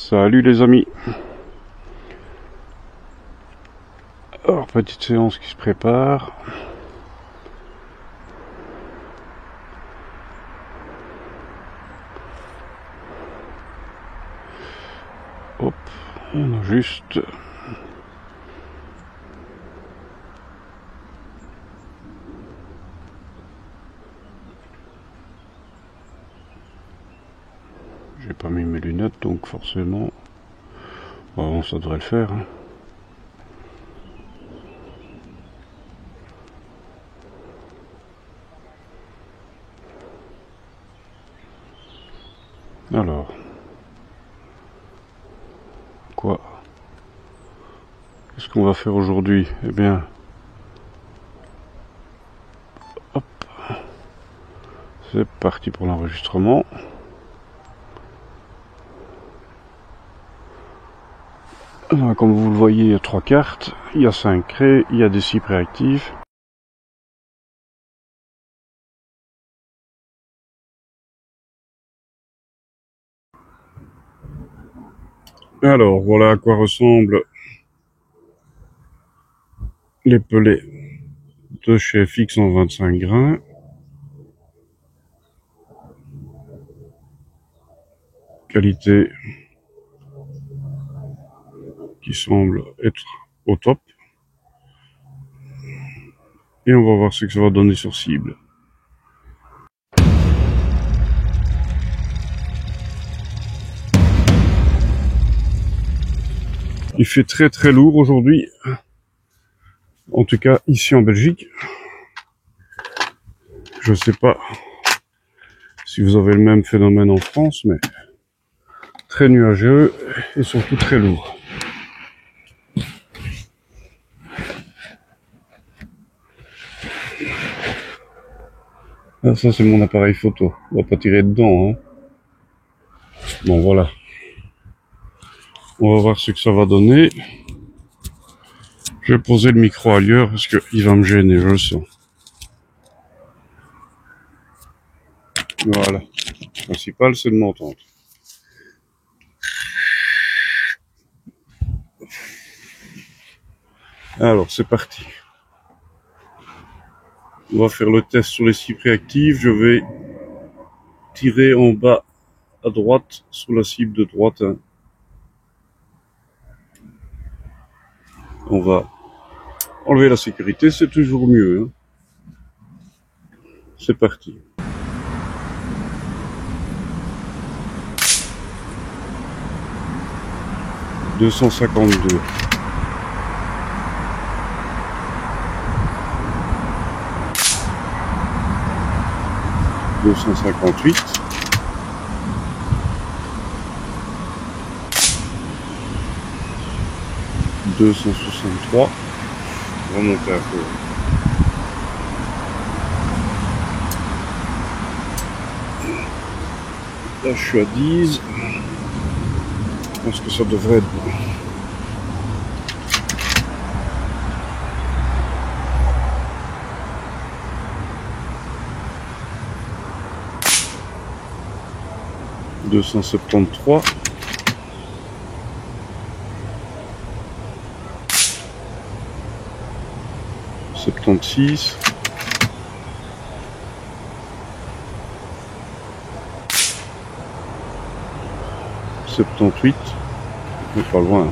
Salut les amis. Alors, petite séance qui se prépare. Hop, on a juste... J'ai pas mis mes lunettes, donc forcément... Bon, ça devrait le faire. Hein. Alors... Quoi? Qu'est-ce qu'on va faire aujourd'hui? Eh bien... Hop. C'est parti pour l'enregistrement. Comme vous le voyez, il y a 3 cartes, il y a 5 craies, il y a des cypres réactifs. Alors, voilà à quoi ressemblent les pelets de chez FX en 25 grains. Qualité qui semble être au top. Et on va voir ce que ça va donner sur cible. Il fait très très lourd aujourd'hui. En tout cas ici en Belgique. Je sais pas si vous avez le même phénomène en France, mais très nuageux et surtout très lourd. Ah, ça c'est mon appareil photo. On va pas tirer dedans, hein. Bon voilà. On va voir ce que ça va donner. Je vais poser le micro ailleurs parce qu'il va me gêner, je le sens. Voilà. Le principal c'est de m'entendre. Alors c'est parti. On va faire le test sur les cypres réactifs. Je vais tirer en bas à droite sur la cible de droite. Hein. On va enlever la sécurité, c'est toujours mieux. Hein. C'est parti. « 252. 258. 263. Remonter un peu. Là je suis à 10. Je pense que ça devrait être bon. « 273. 76. 78. On est pas loin.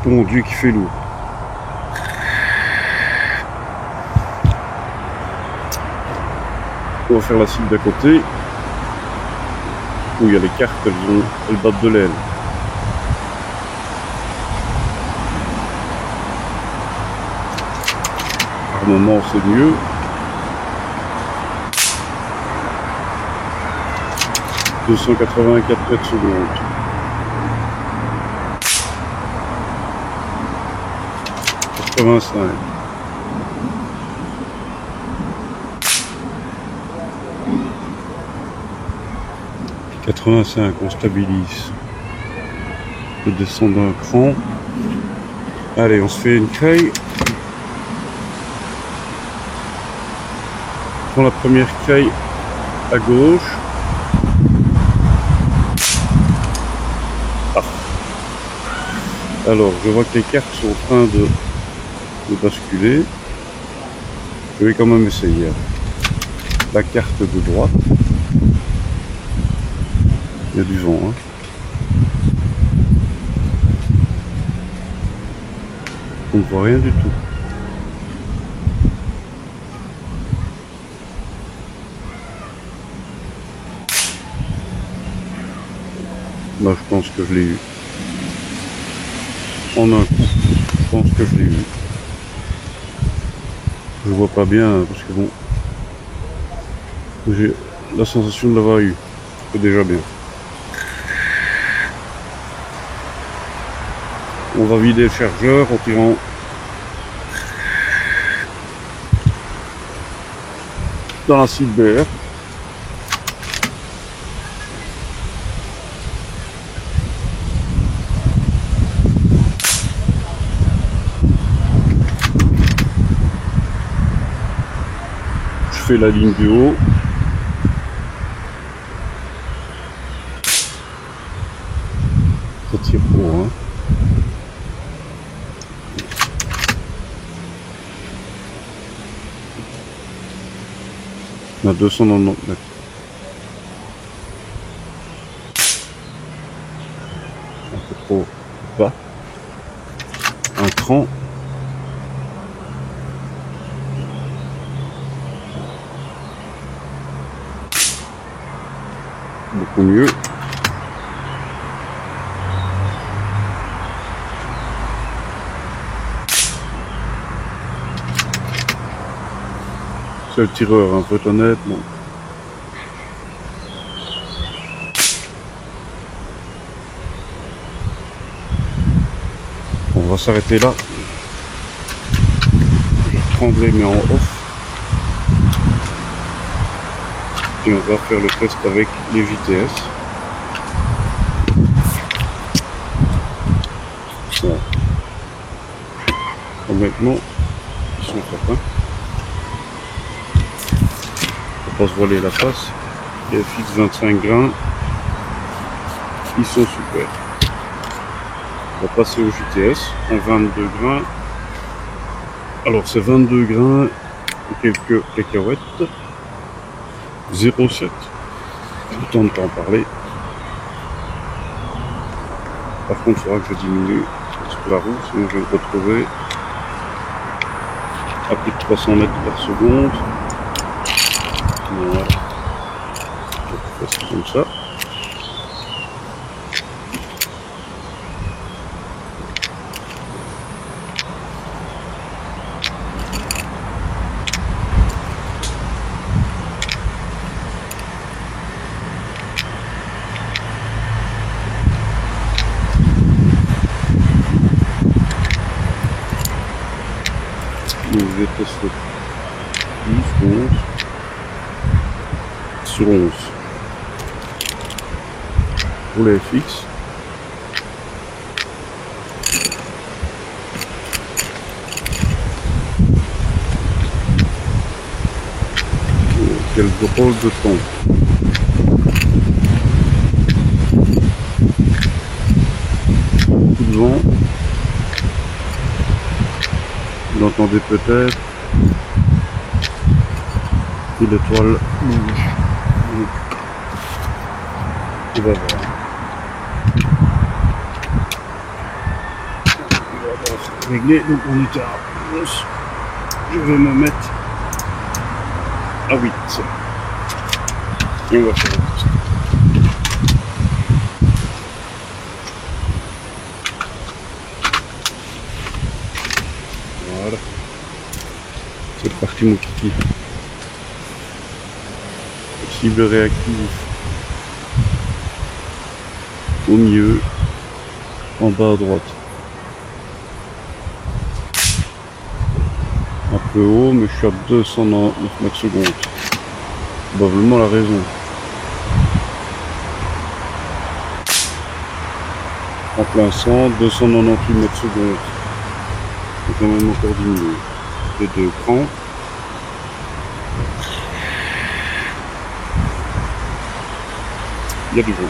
Mon Dieu, qui fait lourd. On va faire la cible d'à côté. Où il y a les cartes, elles battent de l'aile. Par moment, c'est mieux. « 284 mètres secondes. » 85. 85, on stabilise. Je descends d'un cran. Allez, on se fait une craie. On prend la première craie à gauche. Alors, je vois que les cartes sont en train de basculer. Je vais quand même essayer. La carte de droite. Il y a du vent, hein. On ne voit rien du tout. Là, je pense que je l'ai eu. En un coup, je pense que je l'ai eu. Je vois pas bien parce que bon, j'ai la sensation de l'avoir eu. C'est déjà bien. On va vider le chargeur en tirant dans la cyber. Je fais la ligne du haut. Ça tire pour, hein. On a 290 mètres. Un peu trop bas. Un cran. Beaucoup mieux. C'est le tireur, un peu honnête, bon. On va s'arrêter là. Je vais prendre les mains en off. Et on va faire le test avec les JTS. Bon. Honnêtement, ils sont certains. Faut pas se voiler la face. Les FX 25 grains, ils sont super. On va passer au JTS en 22 grains. Alors c'est 22 grains et quelques cacahuètes. 0,7. Autant de temps en parler. Par contre, il faudra que je diminue sur la roue, sinon je vais me retrouver à plus de 300 mètres par seconde. Voilà. Je vais faire comme ça. Donc je vais tester 10, 11 sur 11 pour les FX. Quel drôle de temps. Beaucoup de vent. Vous l'entendez peut-être. Et l'étoile bouge. On va voir. On va voir régler. Donc on était à 11. Je vais me mettre à 8. Et on va faire un test. Voilà. C'est parti mon kiki. Cible réactive au milieu, en bas à droite. Un peu haut, mais je suis à 299 mètres secondes. Probablement la raison. En plein centre, 298 mètres secondes. C'est quand même encore diminué. Les deux crans. Il y a du vent.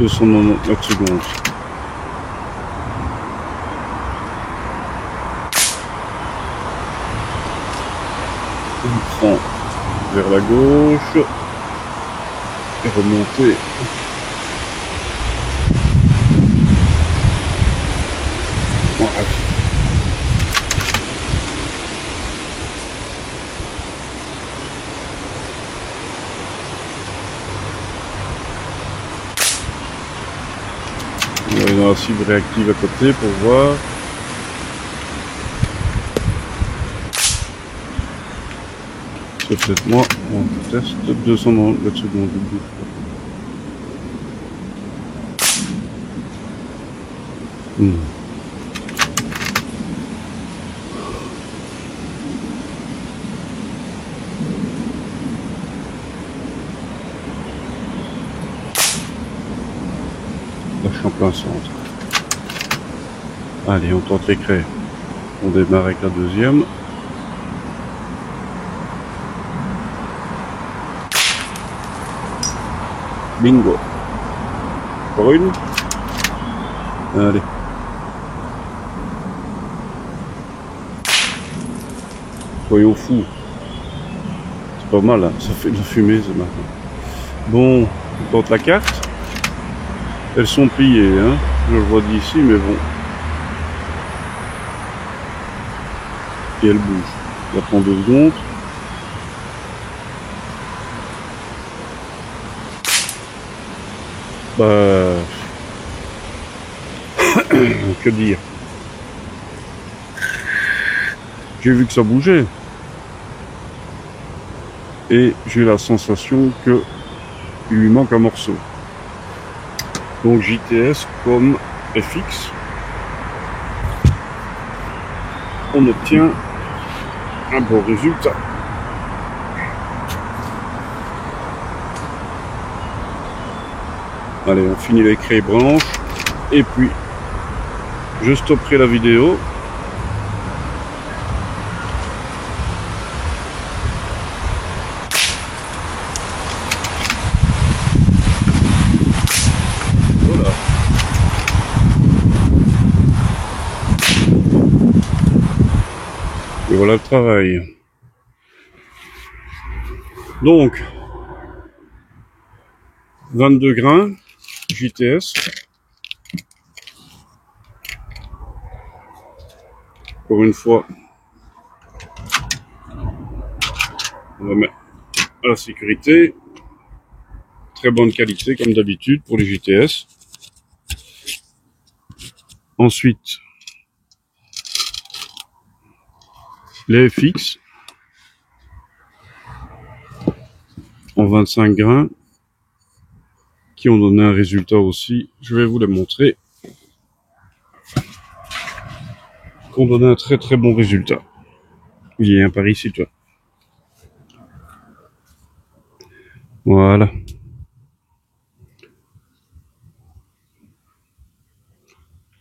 290 mètres secondes. On prend vers la gauche et remonter. Voilà. On va aller dans la cible réactive à côté pour voir. C'est peut-être moi, on teste 290 mètres secondes. Là, je suis en plein centre. Allez, on tente l'écran. On démarre avec la deuxième. Bingo. Encore une. Allez. Soyons fous. C'est pas mal, hein. Ça fait de la fumée, ça maintenant. Bon, on tente la carte. Elles sont pliées, hein. Je le vois d'ici, mais bon. Et elle bouge. Ça prend 2 secondes. Bah... que dire? J'ai vu que ça bougeait. Et j'ai la sensation que il lui manque un morceau. Donc JTS comme FX, on obtient un bon résultat. Allez, on finit les craies branches et puis je stopperai la vidéo. Voilà. Et voilà le travail. Donc 22 grains JTS. Encore une fois, on va mettre à la sécurité. Très bonne qualité comme d'habitude pour les JTS. Ensuite, les FX en 25 grains qui ont donné un résultat aussi. Je vais vous les montrer. Qui ont donné un très très bon résultat. Il y a un par ici, toi. Voilà.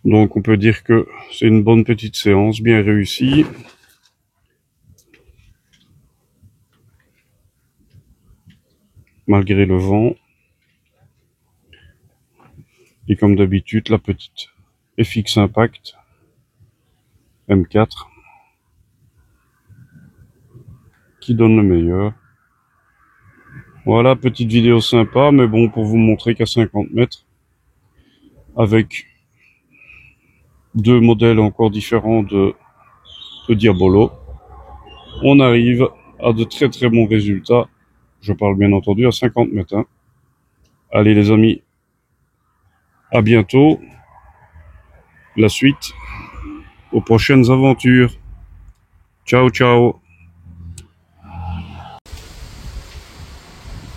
Donc on peut dire que c'est une bonne petite séance, bien réussie. Malgré le vent. Et comme d'habitude, la petite FX Impact M4 qui donne le meilleur. Voilà, petite vidéo sympa, mais bon, pour vous montrer qu'à 50 mètres, avec 2 modèles encore différents de Diabolo, on arrive à de très très bons résultats. Je parle bien entendu à 50 mètres. Hein. Allez les amis, à bientôt. La suite aux prochaines aventures. Ciao ciao.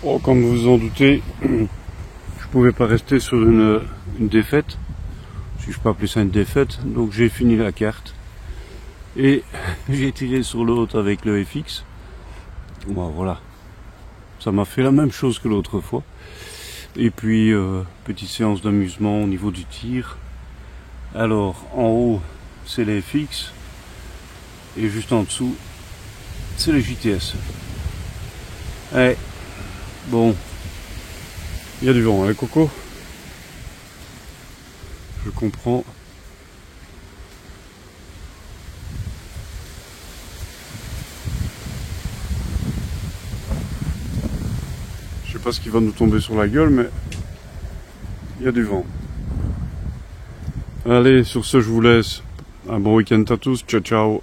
Oh, comme vous vous en doutez, je pouvais pas rester sur une défaite, si je peux appeler ça une défaite, donc j'ai fini la carte et j'ai tiré sur l'autre avec le FX. Bon, voilà, ça m'a fait la même chose que l'autre fois. Et puis petite séance d'amusement au niveau du tir. Alors en haut c'est les FX et juste en dessous c'est les JTS. Bon, il y a du vent, hein, Coco? qu'on prend. Je sais pas ce qui va nous tomber sur la gueule, mais il y a du vent. Allez, sur ce, je vous laisse. Un bon week-end à tous. Ciao, ciao.